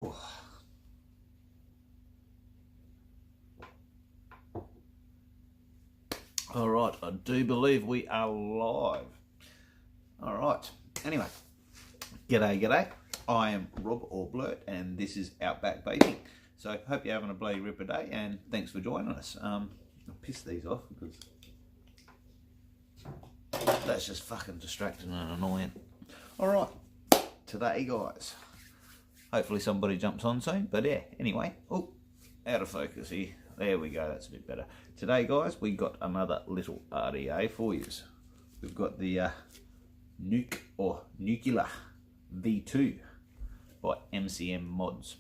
All right, I do believe we are live. All right, anyway, g'day. I am Rob or Blurt, and this is Outback Vaping. So, hope you're having a bloody ripper day, and thanks for joining us. I'll piss these off because that's just fucking distracting and annoying. All right, today, guys. Hopefully somebody jumps on soon, but yeah, anyway. Oh, out of focus here. There we go, that's a bit better. Today, guys, we got another little RDA for you. We've got the Nuclear V2 by MCM Mods.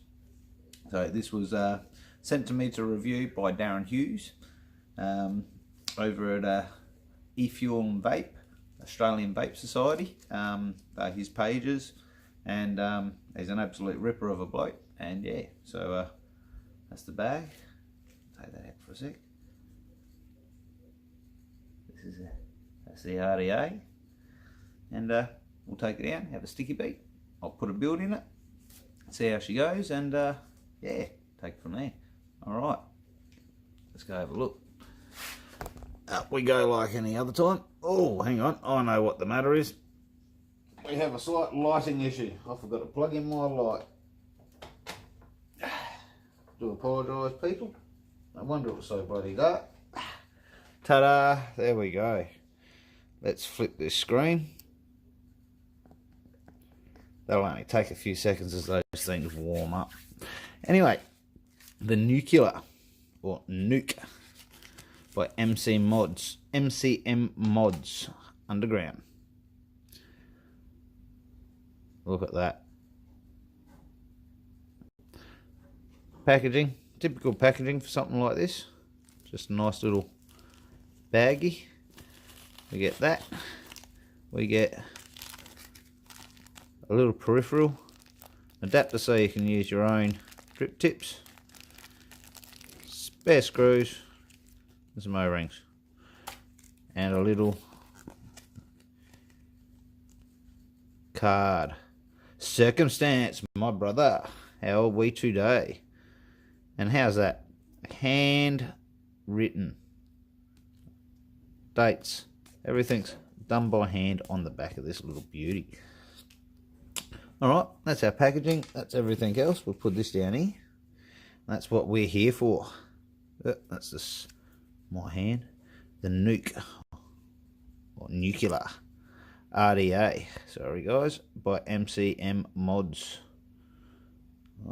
So this was sent to me to review by Darren Hughes over at E-Fuel and Vape, Australian Vape Society. They're his pages, and he's an absolute ripper of a bloke. And yeah, so that's the bag. Take that out for a sec. That's the RDA, and we'll take it out, have a sticky beat. I'll put a build in it, see how she goes, and yeah, take it from there. All right, let's go have a look. Up we go like any other time. Oh, hang on, I know what the matter is. We have a slight lighting issue. I forgot to plug in my light. Do apologise, people. No wonder it was so bloody dark. Ta-da! There we go. Let's flip this screen. That'll only take a few seconds as those things warm up. Anyway, the Nuclear, or Nuke, by MCM Mods Underground. Look at that. Packaging, typical packaging for something like this. Just a nice little baggie. We get that. We get a little peripheral adapter so you can use your own drip tips, spare screws, and some O-rings, and a little card. Circumstance, my brother. How are we today? And how's that? Hand written. Dates. Everything's done by hand on the back of this little beauty. Alright, that's our packaging. That's everything else. We'll put this down here. That's what we're here for. That's this, my hand. The Nuke, or Nuclear RDA. Sorry guys, by MCM Mods.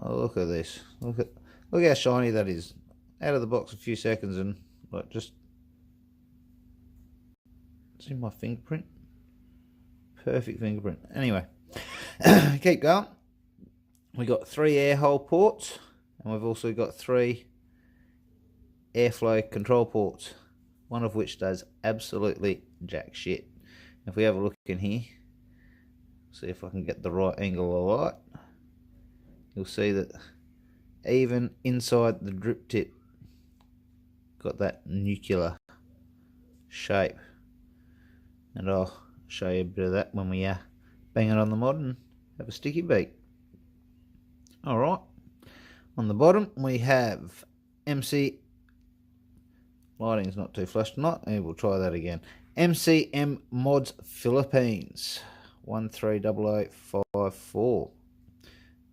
Oh, look at this. Look how shiny that is. Out of the box a few seconds and like just see my fingerprint. Perfect fingerprint. Anyway, keep going. We got 3 air hole ports, and we've also got 3 airflow control ports, one of which does absolutely jack shit. If we have a look in here, see if I can get the right angle of light, you'll see that even inside the drip tip got that nuclear shape, and I'll show you a bit of that when we bang it on the mod and have a sticky beat. Alright, on the bottom we have lighting's not too flush tonight, and we'll try that again. MCM Mods Philippines 130054.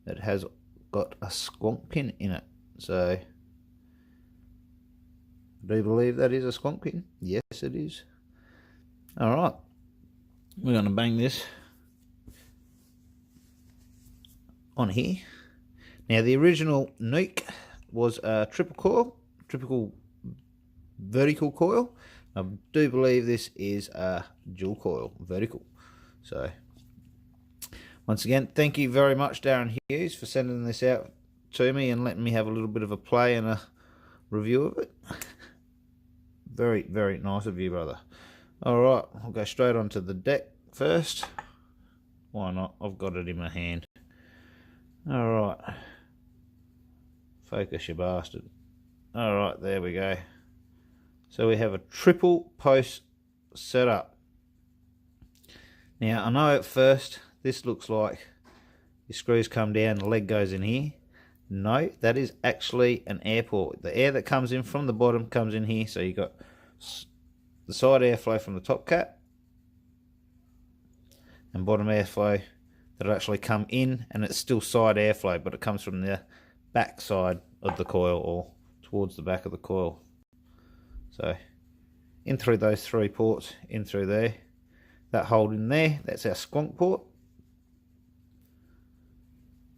It has got a squonk pin in it, so do you believe that is a squonk pin? Yes, it is. Alright, we're going to bang this on here. Now, the original Nuke was a triple vertical coil. I do believe this is a dual coil vertical. So, once again, thank you very much, Darren Hughes, for sending this out to me and letting me have a little bit of a play and a review of it. Very, very nice of you, brother. Alright, I'll go straight onto the deck first. Why not? I've got it in my hand. Alright. Focus, you bastard. Alright, there we go. So we have a triple post setup. Now, I know at first this looks like your screws come down, the leg goes in here. No, that is actually an air port. The air that comes in from the bottom comes in here. So you got the side airflow from the top cap and bottom airflow that actually come in, and it's still side airflow, but it comes from the back side of the coil or towards the back of the coil. So in through those 3 ports, in through there, that hole in there, that's our squonk port.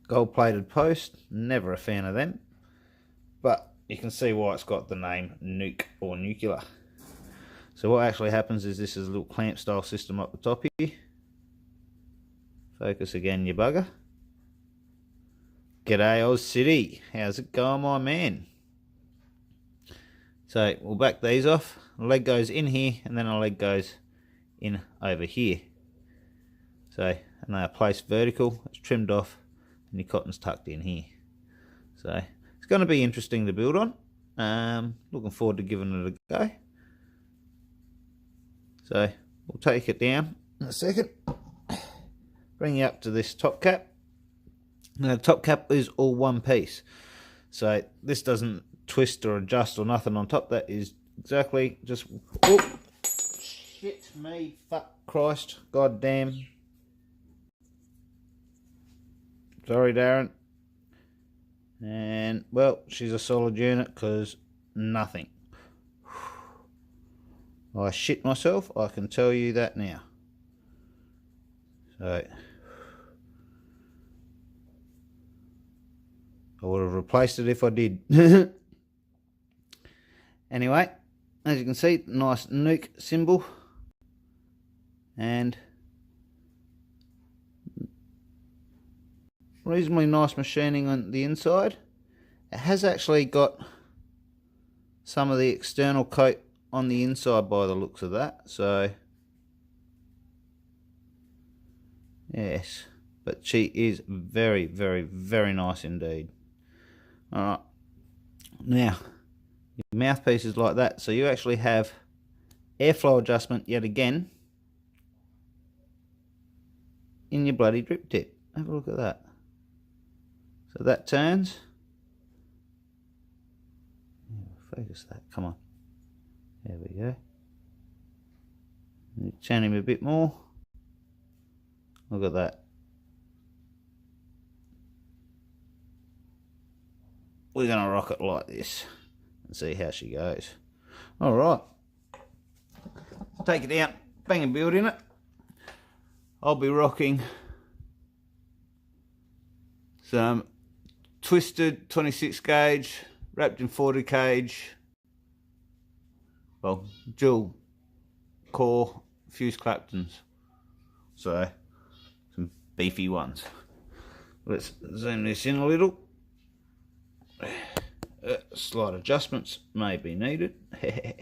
Gold plated post, never a fan of them, but you can see why it's got the name nuke or nuclear. So what actually happens is this is a little clamp style system up the top here. Focus again, you bugger. G'day Oz City, how's it going, my man? So we'll back these off. A leg goes in here and then a leg goes in over here. So, and they are placed vertical, it's trimmed off, and your cotton's tucked in here. So it's going to be interesting to build on. Looking forward to giving it a go. So we'll take it down in a second. Bring you up to this top cap. Now the top cap is all one piece. So this doesn't twist or adjust or nothing on top. That is exactly just... Oh, shit me, fuck Christ, god damn. Sorry, Darren. And, well, she's a solid unit because nothing. I shit myself, I can tell you that now. So, I would have replaced it if I did. Anyway, as you can see, nice nuke symbol. And reasonably nice machining on the inside. It has actually got some of the external coat on the inside by the looks of that. So, yes, but she is very, very, very nice indeed. Alright, now your mouthpiece is like that, so you actually have airflow adjustment yet again in your bloody drip tip. Have a look at that. So that turns. Focus that, come on. There we go. Turn him a bit more. Look at that. We're going to rock it like this and see how she goes. Alright. Take it out, bang and build in it. I'll be rocking some twisted 26 gauge, wrapped in 40 gauge, well, dual core fuse Claptons. So, some beefy ones. Let's zoom this in a little. Slight adjustments may be needed. There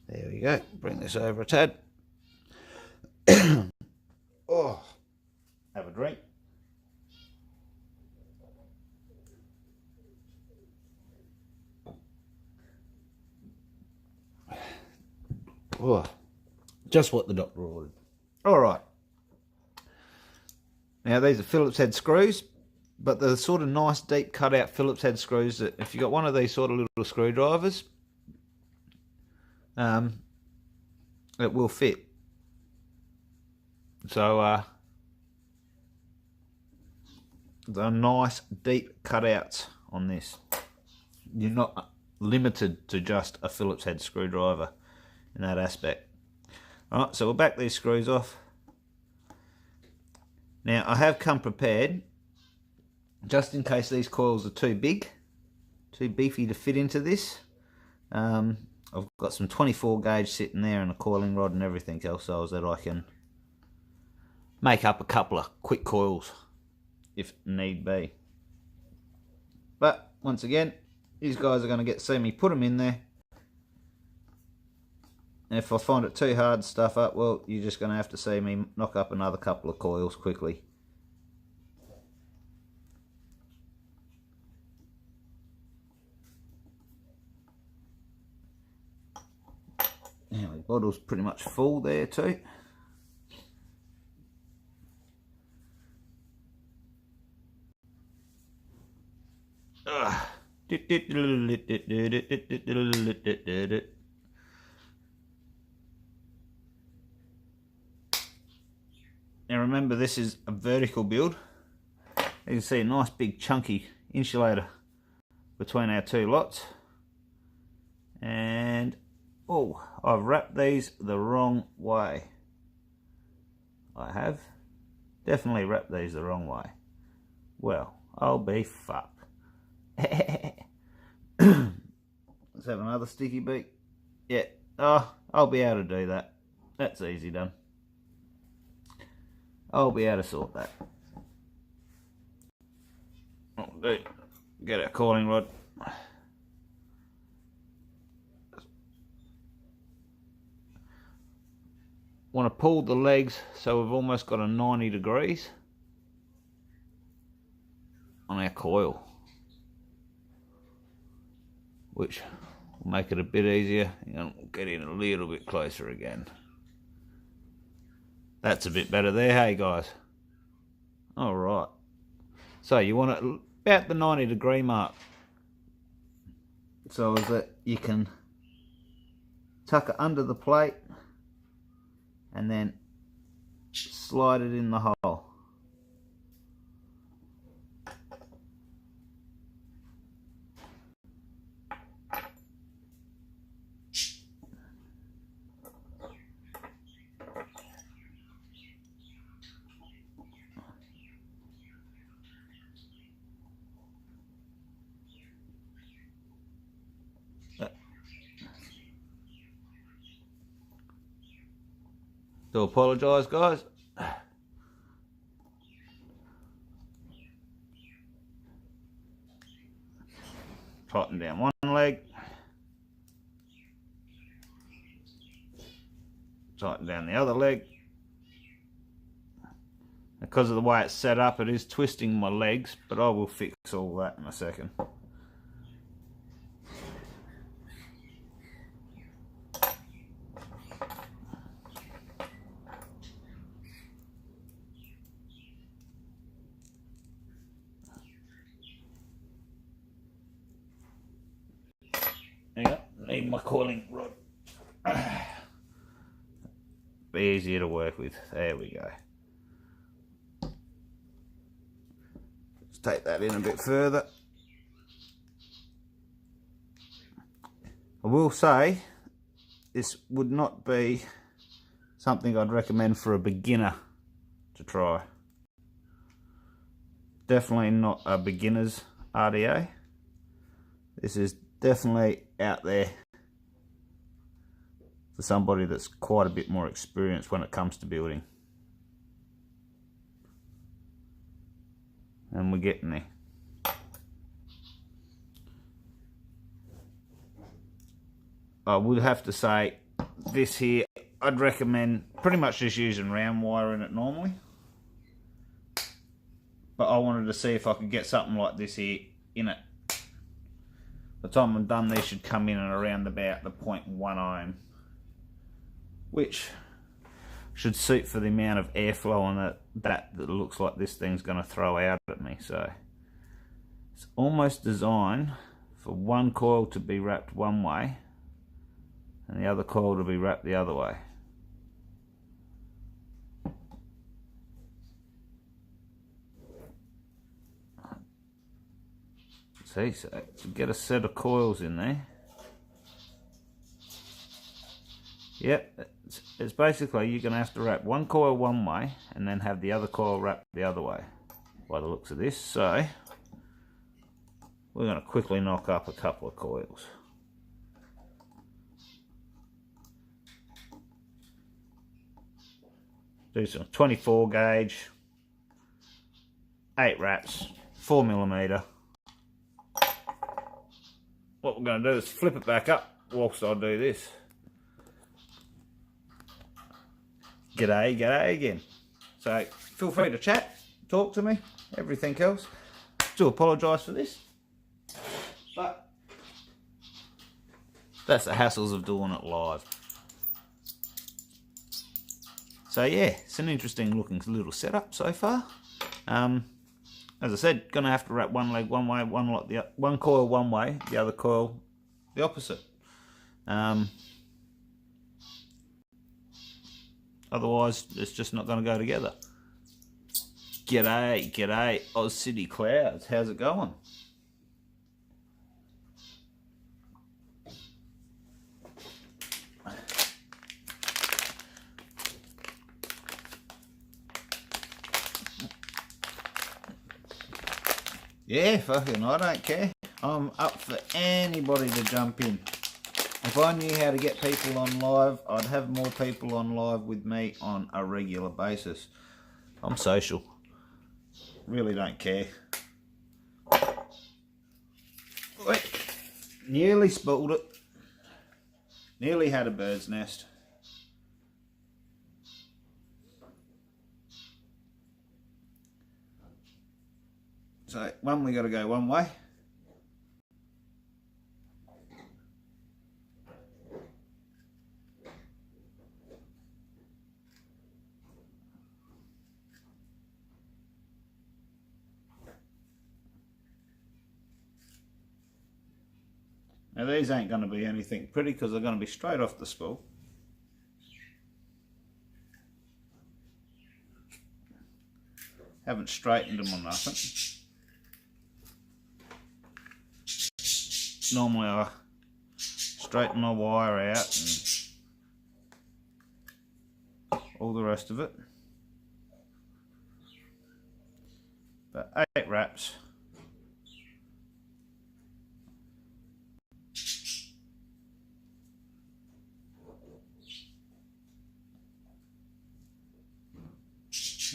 we go. Bring this over a tad. Oh, have a drink. Oh, just what the doctor ordered. All right. Now these are Phillips head screws, but they're sort of nice deep cutout Phillips head screws that if you got one of these sort of little screwdrivers, it will fit. So they're nice deep cutouts on this. You're not limited to just a Phillips head screwdriver in that aspect. Alright, so we'll back these screws off. Now I have come prepared just in case these coils are too big, too beefy to fit into this. I've got some 24 gauge sitting there and a coiling rod and everything else so that I can make up a couple of quick coils if need be. But once again, these guys are going to get to see me put them in there. And if I find it too hard to stuff up, well, you're just going to have to see me knock up another couple of coils quickly. Now the bottle's pretty much full there too. Now remember, this is a vertical build. You can see a nice big chunky insulator between our two lots. And oh, I've wrapped these the wrong way. I have definitely wrapped these the wrong way. Well, I'll be fucked. Let's have another sticky beak. Yeah, oh, I'll be able to do that. That's easy done. I'll be able to sort that. Oh, dude, get our coiling rod. Want to pull the legs so we've almost got a 90 degrees on our coil, which will make it a bit easier. And we'll get in a little bit closer again. That's a bit better there, hey guys? Alright. So you want it about the 90 degree mark, so that you can tuck it under the plate and then slide it in the hole. Do apologise, guys. Tighten down one leg. Tighten down the other leg. Because of the way it's set up, it is twisting my legs, but I will fix all that in a second. There you go. Need my coiling rod. Be easier to work with. There we go. Let's take that in a bit further. I will say this would not be something I'd recommend for a beginner to try. Definitely not a beginner's RDA. This is definitely out there for somebody that's quite a bit more experienced when it comes to building. And we're getting there. I would have to say this here, I'd recommend pretty much just using round wire in it normally. But I wanted to see if I could get something like this here in it. By the time I'm done, these should come in and around about the 0.1 ohm, which should suit for the amount of airflow on it that looks like this thing's going to throw out at me. So it's almost designed for one coil to be wrapped one way and the other coil to be wrapped the other way. See, so to get a set of coils in there. Yep, it's basically you're going to have to wrap one coil one way and then have the other coil wrapped the other way by the looks of this. So we're going to quickly knock up a couple of coils. Do some 24 gauge, 8 wraps, 4mm. What we're going to do is flip it back up whilst I do this. G'day, g'day again. So feel free to chat, talk to me, everything else. Do apologise for this, but that's the hassles of doing it live. So yeah, it's an interesting looking little setup so far. as I said, gonna have to wrap one leg one way, one coil one way, the other coil the opposite. Otherwise, it's just not going to go together. G'day, g'day, Oz City Clouds. How's it going? Yeah, fucking, I don't care. I'm up for anybody to jump in. If I knew how to get people on live, I'd have more people on live with me on a regular basis. I'm social. Really don't care. Wait. Nearly spilled it. Nearly had a bird's nest. So, we got to go one way. Now these ain't going to be anything pretty because they're going to be straight off the spool. Haven't straightened them or nothing. Normally I straighten my wire out and all the rest of it. But 8 wraps.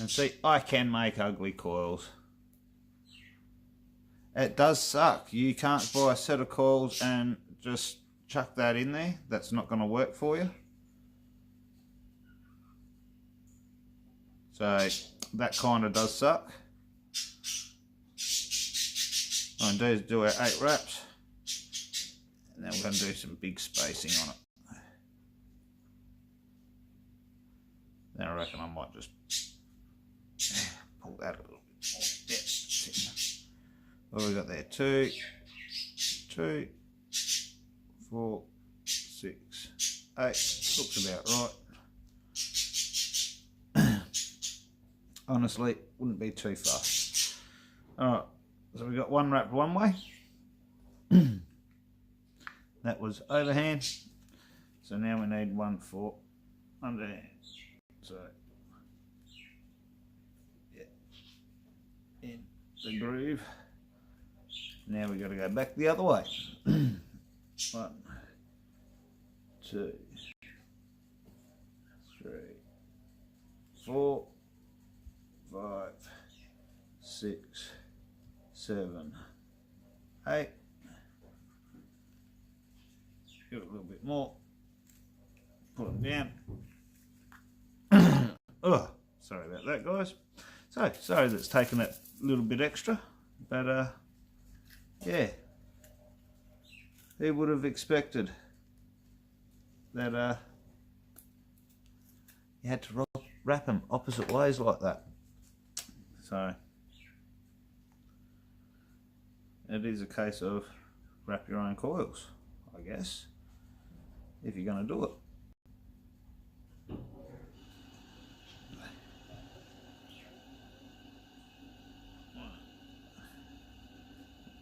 And see, I can make ugly coils. It does suck. You can't buy a set of coils and just chuck that in there. That's not going to work for you. So that kind of does suck. All I'm going to do is do our 8 wraps. And then we're going to do some big spacing on it. Then I reckon I might just pull that a little bit more. Yeah. What have we got there? 2, 4, 6, 8. Looks about right. Honestly, wouldn't be too fast. Alright, so we got 1 wrap one way. That was overhand. So now we need 1 for underhand. So in the groove. Now we've got to go back the other way. 1, 2, 3, 4, 5, 6, 7, 8. Give it a little bit more. Put them down. Oh, sorry about that, guys. So, sorry that's taken that little bit extra, but yeah, who would have expected that you had to wrap them opposite ways like that? So, it is a case of wrap your own coils, I guess, if you're going to do it.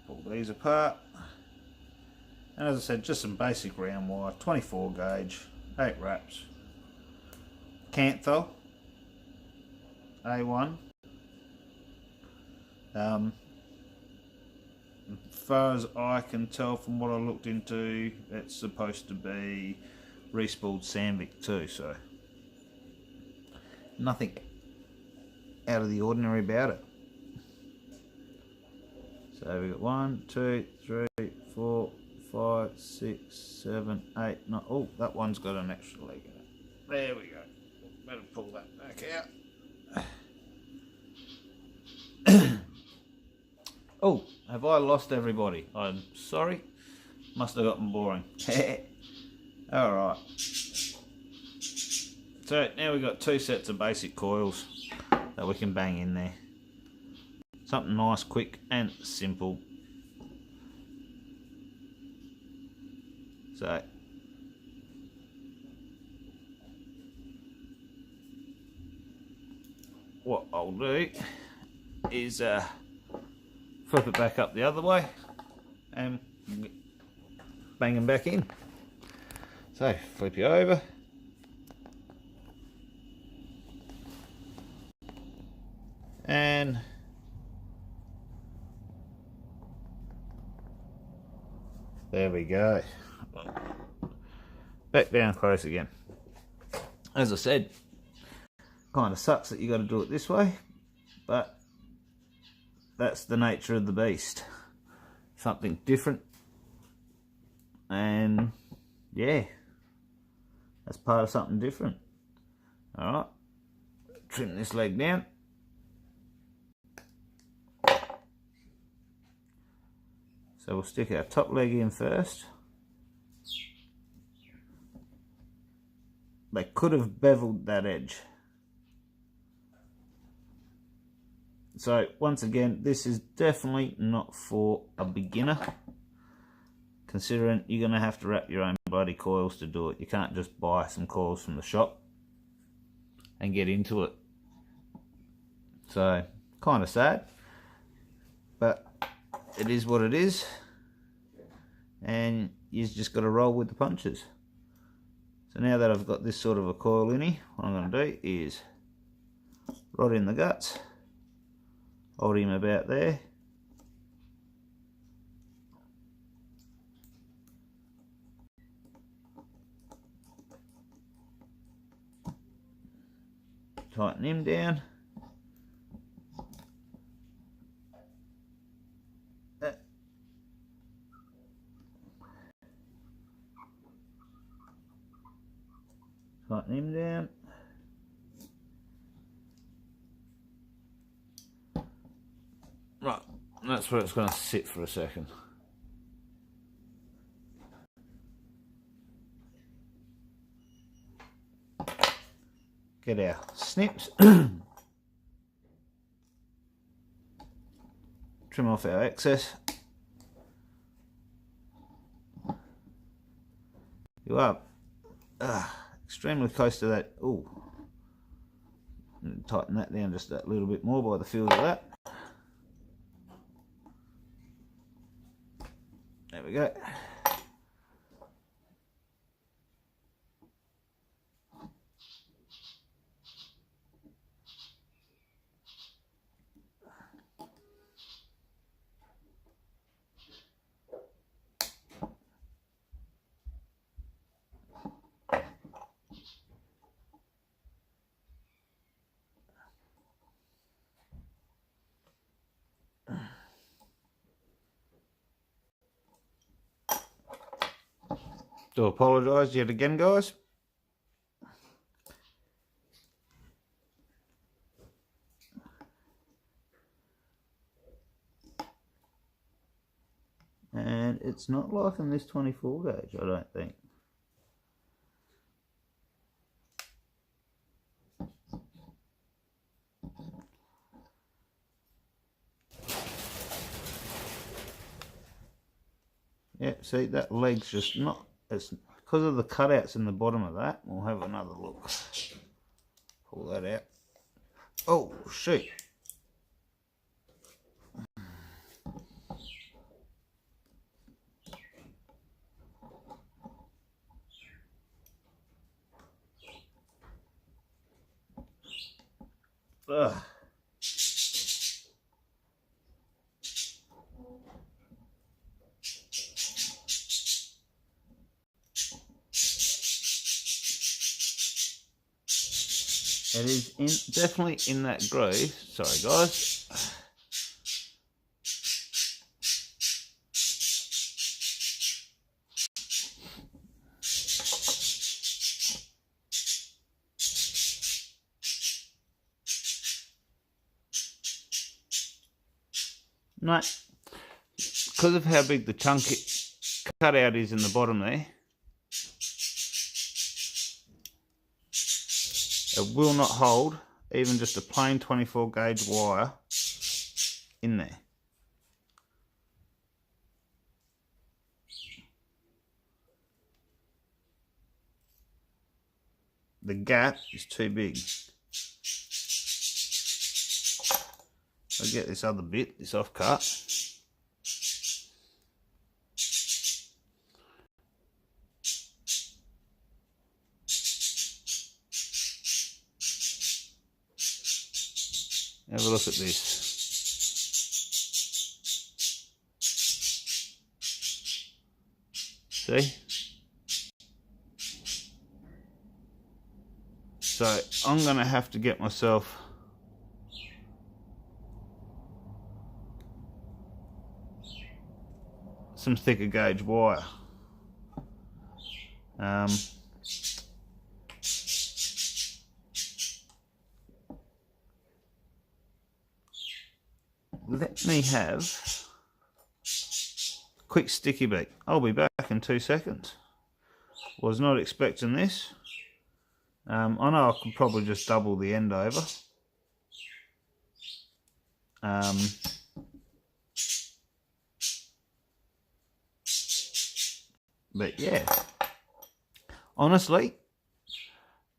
Pull these apart, and as I said, just some basic round wire, 24 gauge, 8 wraps, Canthal A1. As far as I can tell from what I looked into, it's supposed to be respooled Sandvik too, so nothing out of the ordinary about it. So we've got 1, 2, 3, 4, 5, 6, 7, 8, 9. Oh, that one's got an extra leg in it. There we go. Better pull that back out. Oh, have I lost everybody? I'm sorry. Must have gotten boring. Alright. So now we've got 2 sets of basic coils that we can bang in there. Something nice, quick and simple. So what I'll do is flip it back up the other way and bang them back in. So flip you over. And there we go. Back down close again. As I said, kind of sucks that you got to do it this way, but that's the nature of the beast. Something different, and yeah, that's part of something different. All right, trim this leg down. So we'll stick our top leg in first. They could have beveled that edge. So once again, this is definitely not for a beginner, considering you're going to have to wrap your own bloody coils to do it. You can't just buy some coils from the shop and get into it. So kind of sad, but it is what it is, and you've just got to roll with the punches. So now that I've got this sort of a coil in here, what I'm going to do is rod in the guts, hold him about there, tighten him down, tighten him down. Right, that's where it's going to sit for a second. Get our snips, trim off our excess. You are extremely close to that. Ooh, tighten that down just that little bit more by the feel of that. There we go. Do apologise yet again, guys. And it's not liking this 24 gauge, I don't think. Yeah, see, that leg's just not. It's because of the cutouts in the bottom of that. We'll have another look. Pull that out. Oh, shoot. Ugh. It is definitely in that groove. Sorry, guys. No, because of how big the chunk cutout is in the bottom there, it will not hold even just a plain 24 gauge wire in there. The gap is too big. I get this other bit, this off cut. Have a look at this. See? So I'm going to have to get myself some thicker gauge wire. Let me have a quick sticky beat. I'll be back in 2 seconds. Was not expecting this. I know I could probably just double the end over. But yeah, honestly,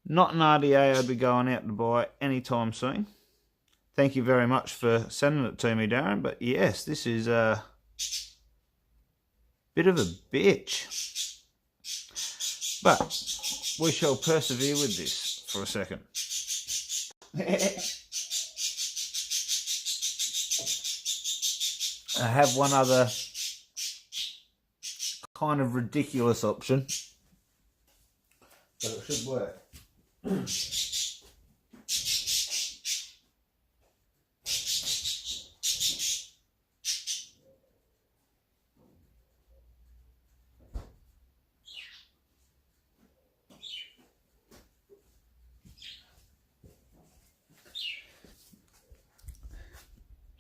not an RDA I'd be going out to buy anytime soon. Thank you very much for sending it to me, Darren. But yes, this is a bit of a bitch. But we shall persevere with this for a second. I have one other kind of ridiculous option, but it should work.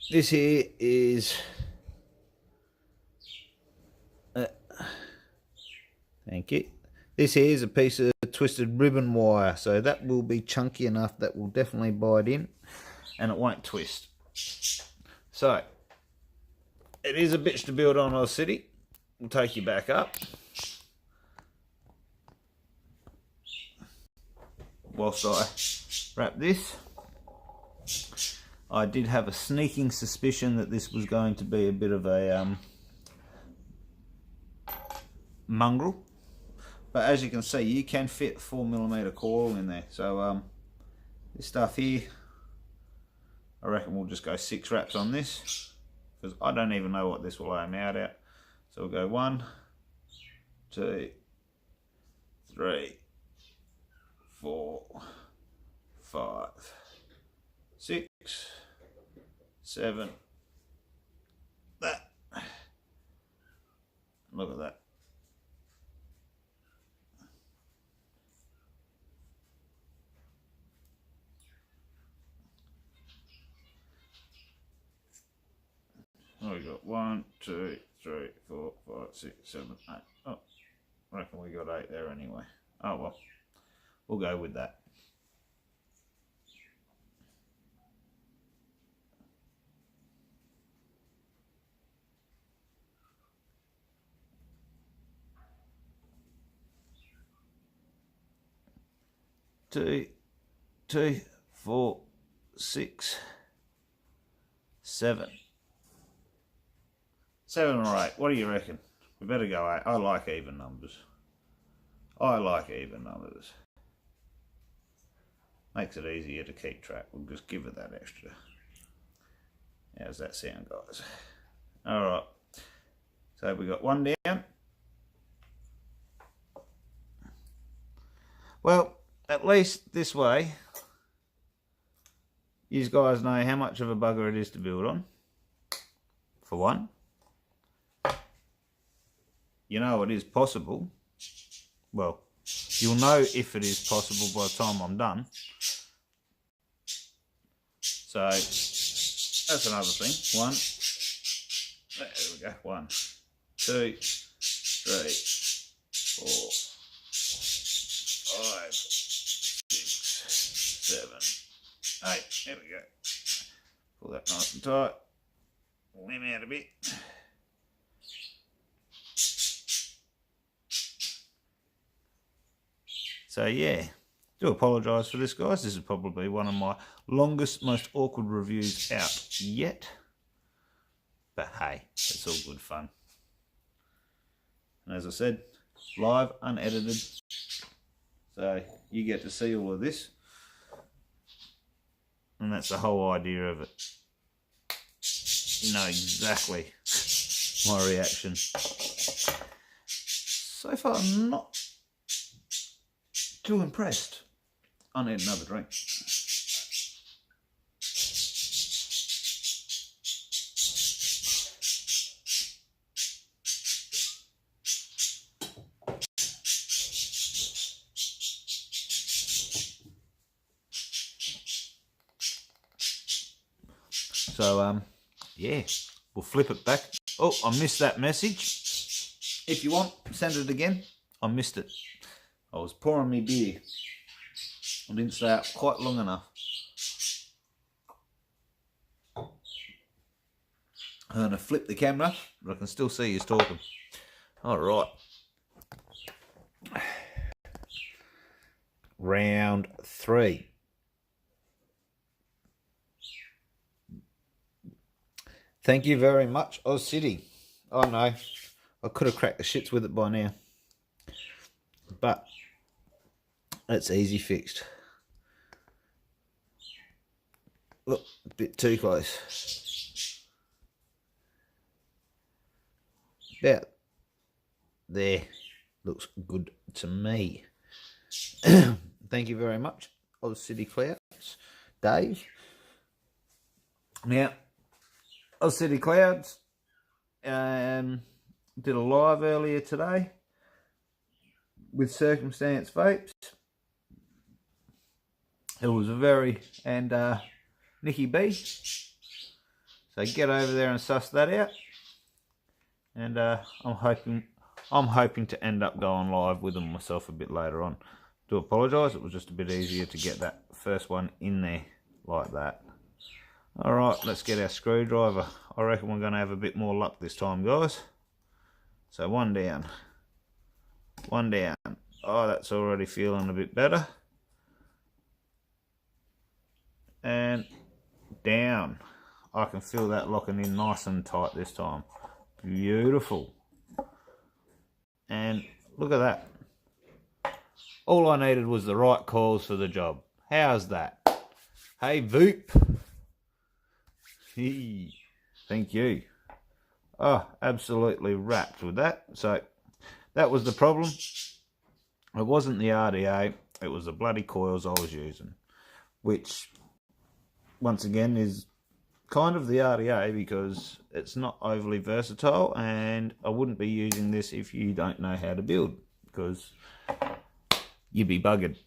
This here is thank you. This here is a piece of twisted ribbon wire, so that will be chunky enough that will definitely bite in and it won't twist. So it is a bitch to build on, Oz City. We'll take you back up. Whilst I wrap this, I did have a sneaking suspicion that this was going to be a bit of a mongrel, but as you can see, you can fit 4mm coil in there. So this stuff here, I reckon we'll just go 6 wraps on this, because I don't even know what this will aim out at. So we'll go 1, 2, 3, 4, 5, 6, 7. That. Look at that. Oh, we got 1, 2, 3, 4, 5, 6, 7, 8. Oh, I reckon we got 8 there anyway. Oh well, we'll go with that. Two, 4, 6, 7. 7 or 8. What do you reckon? We better go 8. I like even numbers. I like even numbers. Makes it easier to keep track. We'll just give it that extra. How's that sound, guys? Alright. So we got 1 down. Well, at least this way, you guys know how much of a bugger it is to build on, for one. You know it is possible. Well, you'll know if it is possible by the time I'm done. So, that's another thing. 1, there we go, 1, 2, 3, 4, 5, 6, 7, 8. There we go. Pull that nice and tight. pull him out a bit. So yeah, do apologise for this, guys. This is probably one of my longest, most awkward reviews out yet. But hey, it's all good fun. And as I said, live, unedited. So you get to see all of this. And that's the whole idea of it. You know exactly my reaction. So far, I'm not too impressed. I need another drink. So, yeah, we'll flip it back. Oh, I missed that message. If you want, send it again. I missed it. I was pouring me beer. I didn't stay out quite long enough. I'm going to flip the camera, but I can still see you talking. All right. Round 3. Thank you very much, Oz City. Oh no, I could have cracked the shits with it by now. But it's easy fixed. Look, a bit too close. About there. Looks good to me. Thank you very much, Oz City Clouds, Dave. Now, Oz City Clouds did a live earlier today with Circumstance Vapes. It was and Nikki B. So get over there and suss that out. And I'm hoping to end up going live with them myself a bit later on. Do apologise, it was just a bit easier to get that first one in there like that. Alright, let's get our screwdriver. I reckon we're going to have a bit more luck this time, guys. So one down. One down. Oh, that's already feeling a bit better. And down. I can feel that locking in nice and tight this time. Beautiful. And look at that. All I needed was the right coils for the job. How's that? Hey, Voop. Thank you. Oh, absolutely wrapped with that. So that was the problem. It wasn't the RDA, it was the bloody coils I was using, which once again is kind of the RDA because it's not overly versatile, and I wouldn't be using this if you don't know how to build, because you'd be buggered.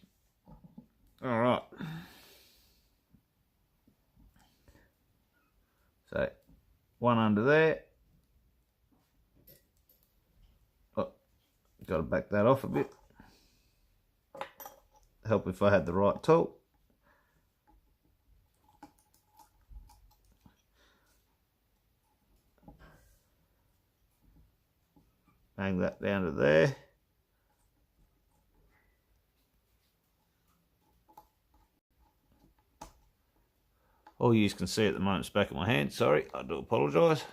All right. So, one under there. Oh, got to back that off a bit. Help if I had the right tool. Bang that down to there. All you can see at the moment is back of my hand. Sorry, I do apologise.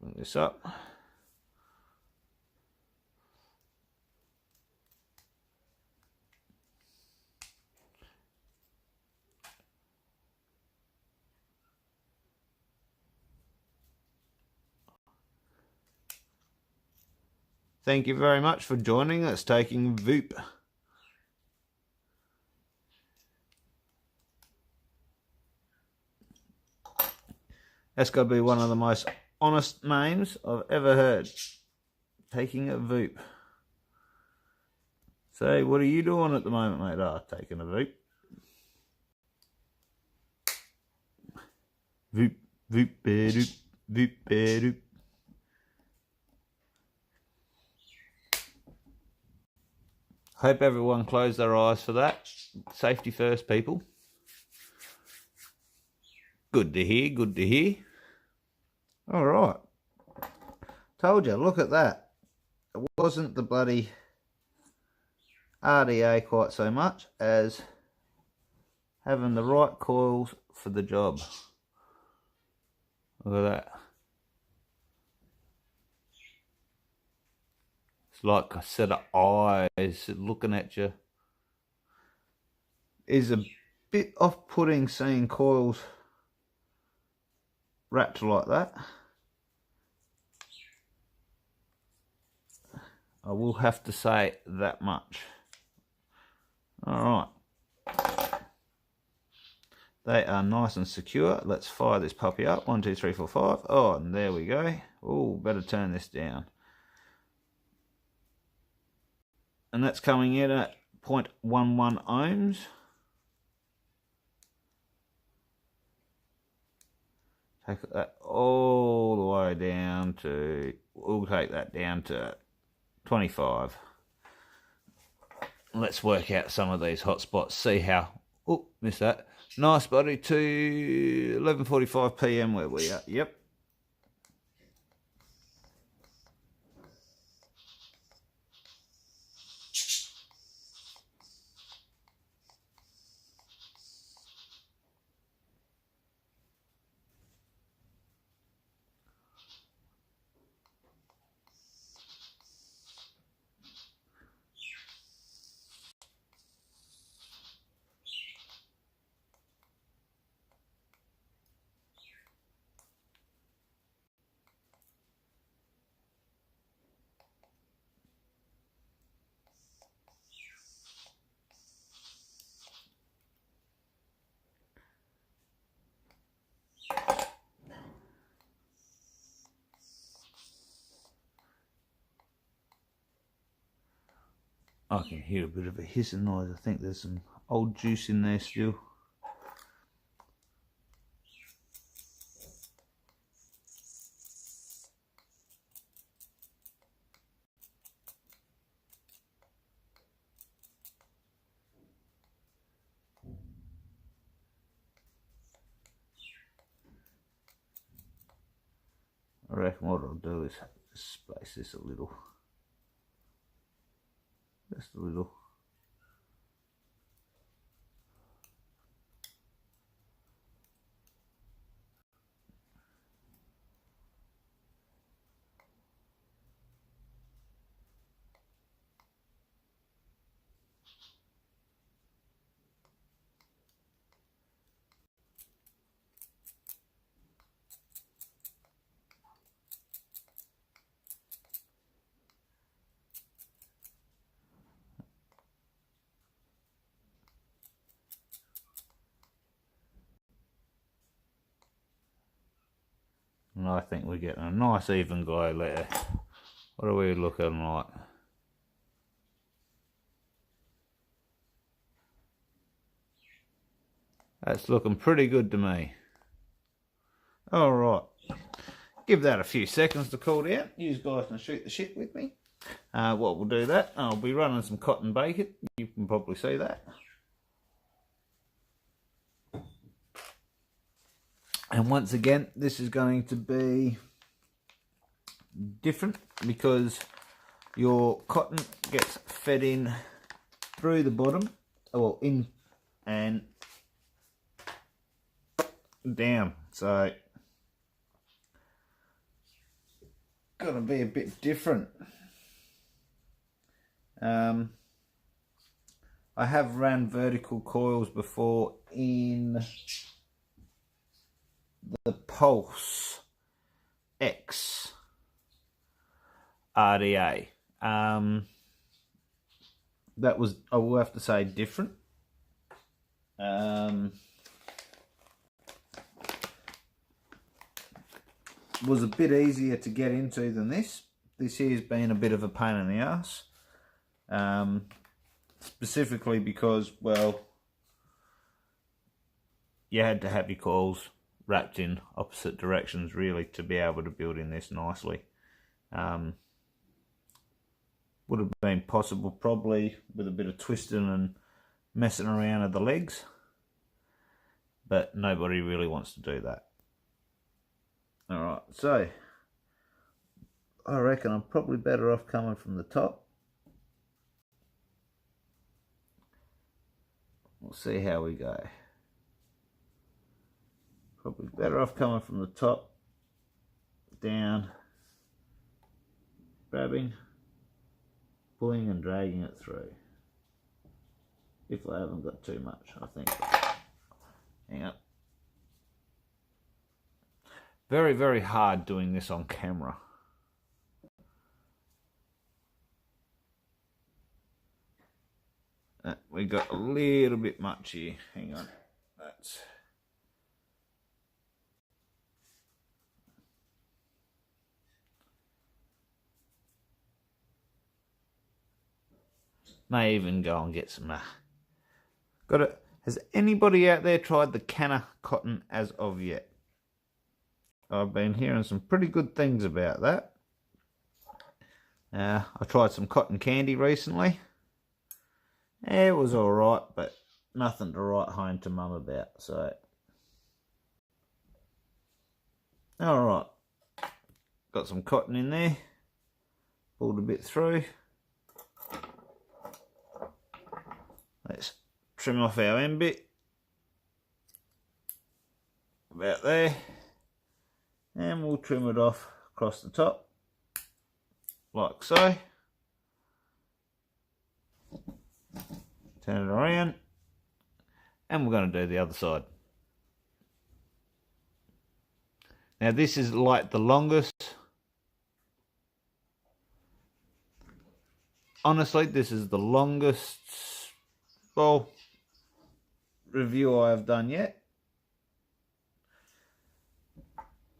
Bring this up. Thank you very much for joining us, taking Voop. That's got to be one of the most honest names I've ever heard. Taking a Voop. So, what are you doing at the moment, mate? Oh, taking a Voop. Voop, Voop, ba-doop, Voop, ba-doop. Hope everyone closed their eyes for that. Safety first, people. Good to hear, good to hear. Alright. Told you, look at that. It wasn't the bloody RDA quite so much as having the right coils for the job. Look at that. It's like a set of eyes looking at you. It's a bit off-putting seeing coils wrapped like that. I will have to say that much. Alright. They are nice and secure. Let's fire this puppy up. 1, 2, 3, 4, 5. Oh, and there we go. Oh, better turn this down. And that's coming in at 0.11 ohms. Take that all the way down to, we'll take that down to 25. Let's work out some of these hot spots, see how, oh, missed that. Nice buddy, to 11:45 PM where we are, yep. I can hear a bit of a hissing noise. I think there's some old juice in there still. I reckon what I'll do is just space this a little. Just a little. And I think we're getting a nice even glow there. What are we looking like? That's looking pretty good to me. Alright. Give that a few seconds to cool down. You guys can shoot the shit with me. What we'll do that, I'll be running some cotton bacon. You can probably see that. And once again, this is going to be different because your cotton gets fed in through the bottom, well, in and down. So, gonna be a bit different. I have ran vertical coils before in the Pulse X RDA. That was, I will have to say, different. Was a bit easier to get into than this. This here's been a bit of a pain in the ass. Specifically because, well, you had to have your coils wrapped in opposite directions really to be able to build in this nicely. Would have been possible probably with a bit of twisting and messing around of the legs, but nobody really wants to do that. Alright, so I reckon I'm probably better off coming from the top. We'll see how we go. Probably better off coming from the top, down, grabbing, pulling and dragging it through. If I haven't got too much, I think. Hang on. Very, very hard doing this on camera. We got a little bit much here. Hang on. That's... May even go and get some... Got it. Has anybody out there tried the canna cotton as of yet? I've been hearing some pretty good things about that. I tried some cotton candy recently. It was alright, but nothing to write home to mum about. So, alright. Got some cotton in there. Pulled a bit through. Let's trim off our end bit. About there. And we'll trim it off across the top. Like so. Turn it around. And we're going to do the other side. Now this is like the longest. Honestly, this is the longest, well, review I have done yet.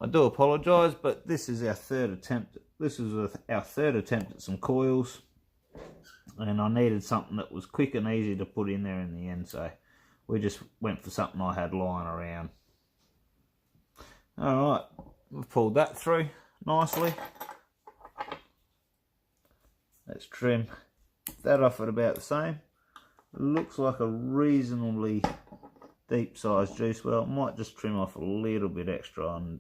I do apologise, but this is our third attempt. This is our third attempt at some coils. And I needed something that was quick and easy to put in there in the end. So we just went for something I had lying around. Alright, we've pulled that through nicely. Let's trim that off at about the same. It looks like a reasonably deep sized juice well. I might just trim off a little bit extra on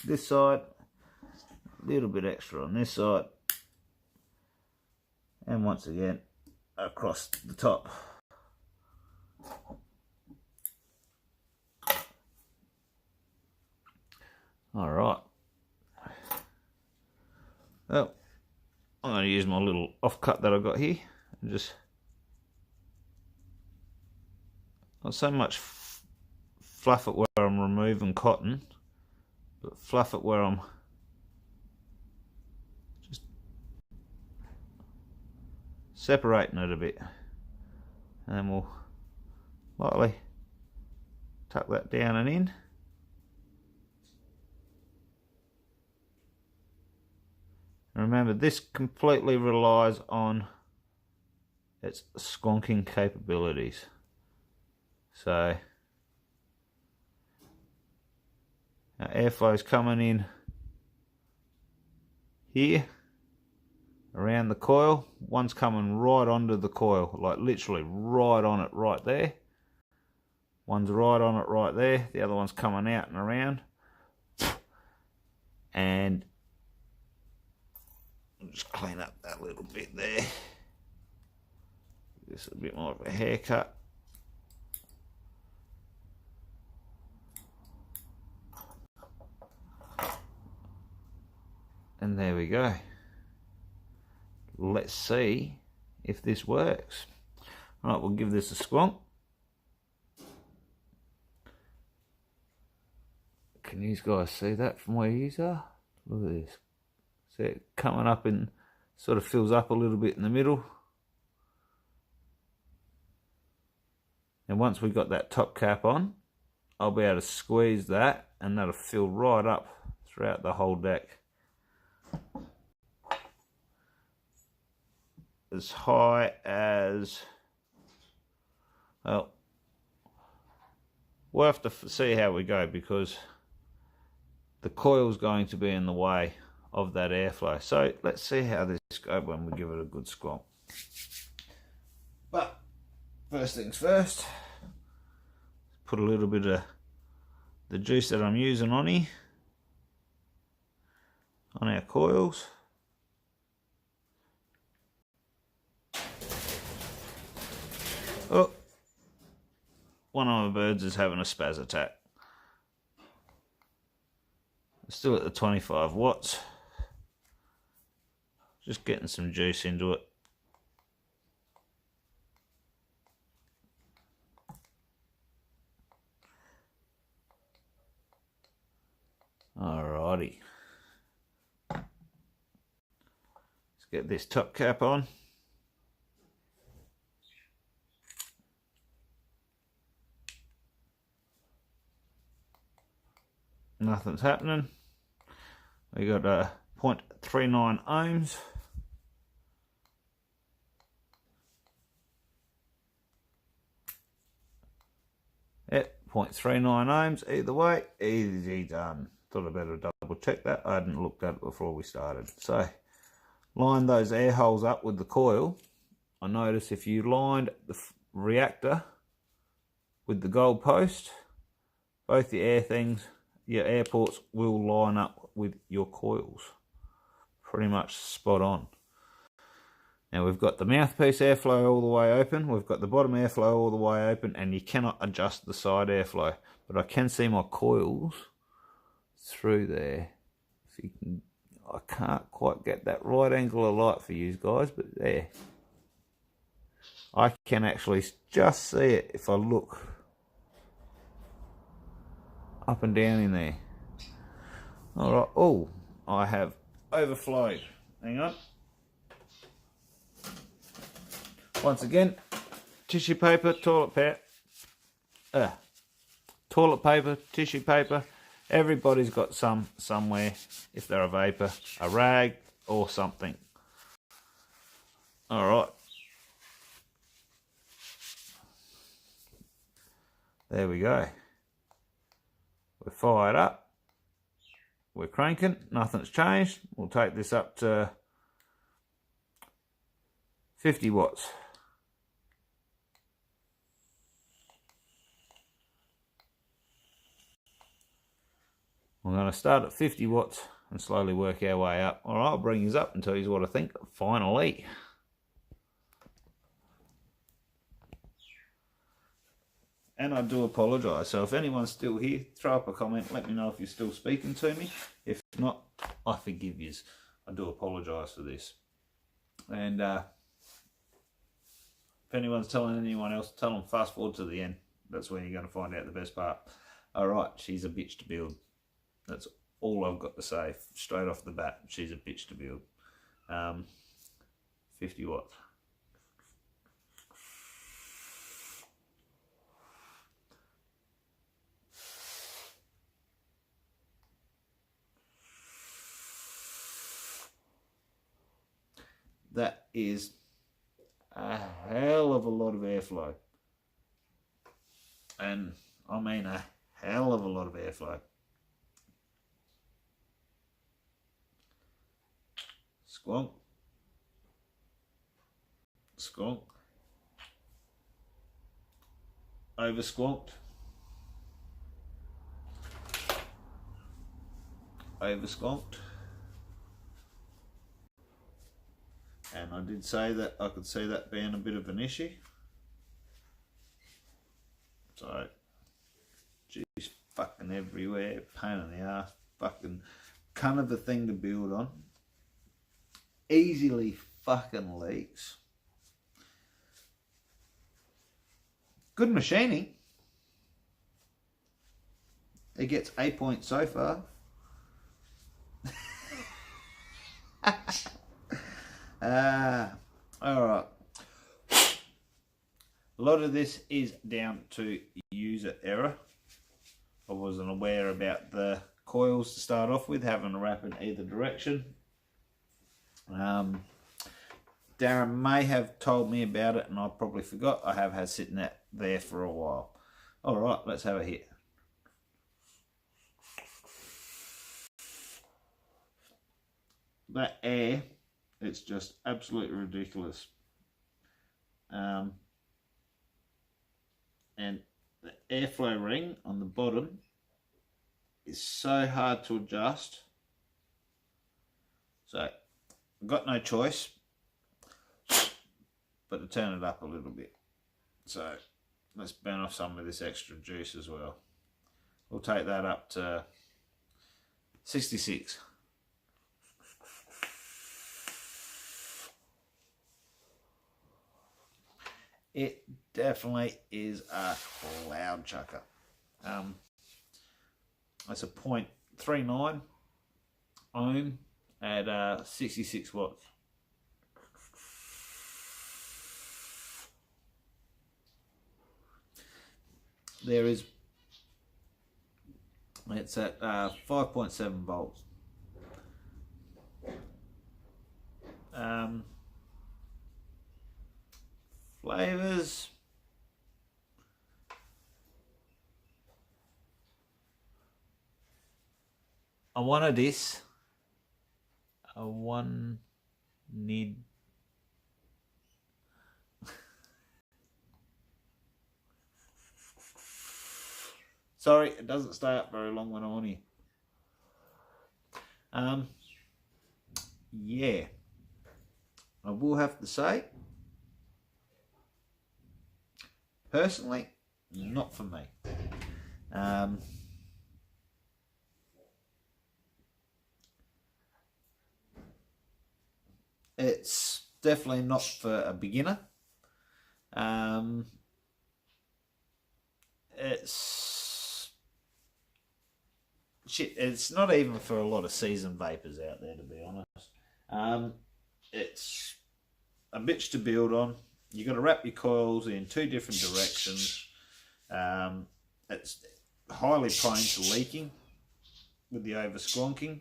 this side, a little bit extra on this side, and once again across the top. Alright, well, I'm going to use my little offcut that I've got here and just not so much fluff it where I'm removing cotton, but fluff it where I'm just separating it a bit. And then we'll lightly tuck that down and in. And remember, this completely relies on its squonking capabilities. So our airflow's coming in here around the coil. One's coming right onto the coil, like literally right on it right there. One's right on it right there. The other one's coming out and around. And I'll just clean up that little bit there. Just a bit more of a haircut. And there we go. Let's see if this works. All right, we'll give this a squonk. Can you guys see that from where you are? Look at this. See it coming up and sort of fills up a little bit in the middle. And once we've got that top cap on, I'll be able to squeeze that and that'll fill right up throughout the whole deck. As high as, well, we'll have to see how we go because the coil's going to be in the way of that airflow. So let's see how this goes when we give it a good squonk. But first things first, put a little bit of the juice that I'm using on here. on our coils. Oh, one of my birds is having a spaz attack. Still at the 25 watts. Just getting some juice into it. Alrighty. Let's get this top cap on. Nothing's happening. We got a 0.39 ohms. Yep, 0.39 ohms. Either way, easy done. Thought I better double check that. I hadn't looked at it before we started. So, line those air holes up with the coil. I notice if you lined the reactor with the gold post, both the air things, your air ports will line up with your coils. Pretty much spot on. Now we've got the mouthpiece airflow all the way open, we've got the bottom airflow all the way open, and you cannot adjust the side airflow. But I can see my coils through there. If you can, I can't quite get that right angle of light for you guys, but there. I can actually just see it if I look up and down in there. Alright, oh, I have overflowed. Hang on. Once again, tissue paper, toilet paper, tissue paper. Everybody's got some somewhere, if they're a vapor, a rag or something. Alright. There we go. We're fired up. We're cranking. Nothing's changed. We'll take this up to 50 watts. We're going to start at 50 watts and slowly work our way up. Alright, I'll bring you up and tell you what I think finally. And I do apologise, so if anyone's still here, throw up a comment, let me know if you're still speaking to me. If not, I forgive yous. I do apologise for this. And if anyone's telling anyone else, tell them fast forward to the end. That's when you're going to find out the best part. Alright, she's a bitch to build. That's all I've got to say straight off the bat. She's a bitch to build. 50 watts. That is a hell of a lot of airflow. And I mean a hell of a lot of airflow. Squonk. Squonk. Over squonked. Over squonked. And I did say that I could see that being a bit of an issue. So, geez, fucking everywhere, pain in the ass, fucking kind of a thing to build on. Easily fucking leaks. Good machining. It gets 8 points so far. Alright. A lot of this is down to user error. I wasn't aware about the coils to start off with, having a wrap in either direction. Darren may have told me about it and I probably forgot. I have had sitting there for a while. Alright, let's have a hit. That air, it's just absolutely ridiculous. And the airflow ring on the bottom is so hard to adjust. So I've got no choice but to turn it up a little bit. So let's burn off some of this extra juice as well. We'll take that up to 66. It definitely is a cloud chucker. That's a 0.39 ohm at 66 watts. There is, it's at 5.7 volts. Flavors, I wanted this. I need. Sorry, it doesn't stay up very long when I'm on here. Yeah, I will have to say, personally, not for me. It's definitely not for a beginner. It's not even for a lot of seasoned vapors out there, to be honest. It's a bitch to build on. You've got to wrap your coils in two different directions. It's highly prone to leaking with the over squonking,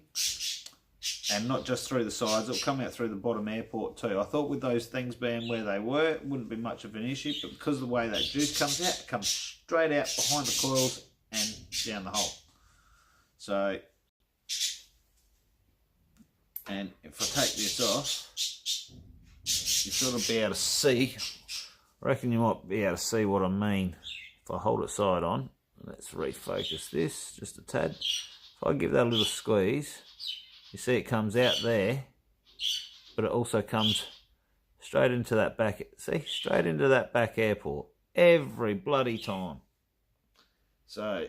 and not just through the sides, it'll come out through the bottom airport too. I thought with those things being where they were, it wouldn't be much of an issue, but because of the way that juice comes out, it comes straight out behind the coils and down the hole. So, and if I take this off, you sort of be able to see, I reckon you might be able to see what I mean. If I hold it side on, let's refocus this just a tad. If I give that a little squeeze, you see it comes out there, but it also comes straight into that back, see, straight into that back airport every bloody time. So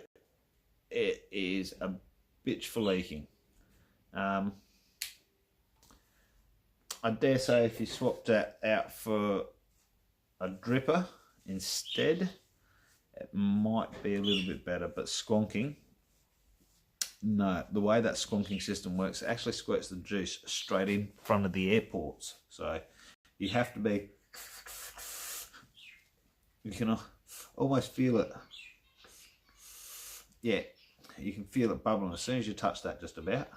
it is a bitch for leaking. I dare say if you swapped that out for a dripper instead, it might be a little bit better, but squonking, no, the way that squonking system works, it actually squirts the juice straight in front of the airports. So you have to be, you can almost feel it. Yeah, you can feel it bubbling as soon as you touch that, just about.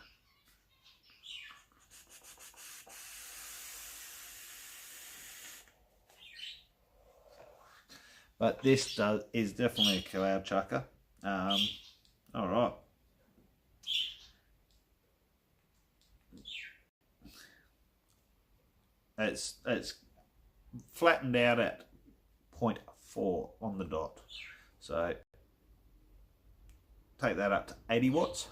But this is definitely a cloud chucker. All right. It's flattened out at 0.4 on the dot. So take that up to 80 watts.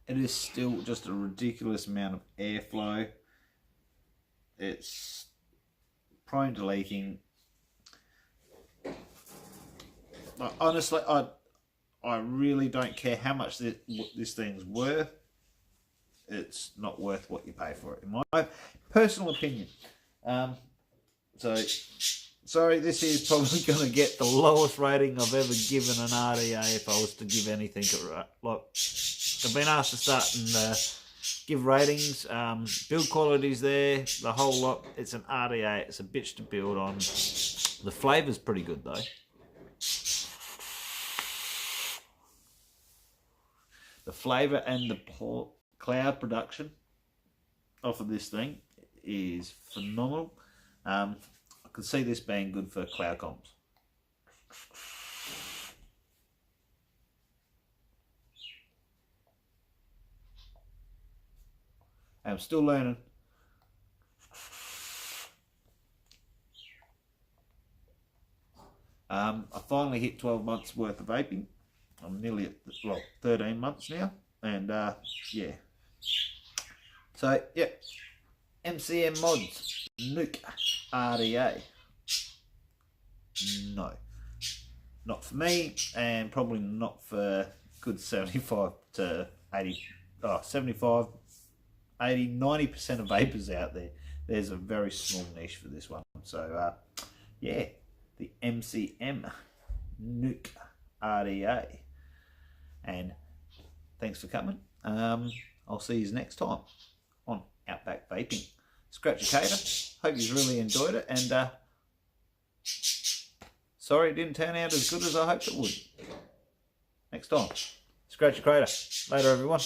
It is still just a ridiculous amount of airflow. It's prone to leaking. Like, honestly, I really don't care how much this thing's worth. It's not worth what you pay for it, in my personal opinion. So, sorry, this is probably going to get the lowest rating I've ever given an RDA if I was to give anything. Like, I've been asked to start and give ratings. Build quality's there, the whole lot. It's an RDA. It's a bitch to build on. The flavour's pretty good though. The flavour and the cloud production off of this thing is phenomenal. I could see this being good for cloud comps. I'm still learning. I finally hit 12 months worth of vaping. I'm nearly at, well, 13 months now. And yeah. So, yeah. MCM mods. Nuke. RDA. No. Not for me, and probably not for good 75 to 80, 75, 80, 90% of vapors out there. There's a very small niche for this one. So, yeah, the MCM Nuke RDA. And thanks for coming. I'll see you next time on Outback Vaping. Scratchicator. Hope you really enjoyed it, and sorry it didn't turn out as good as I hoped it would. Next time. Scratchicator. Later, everyone.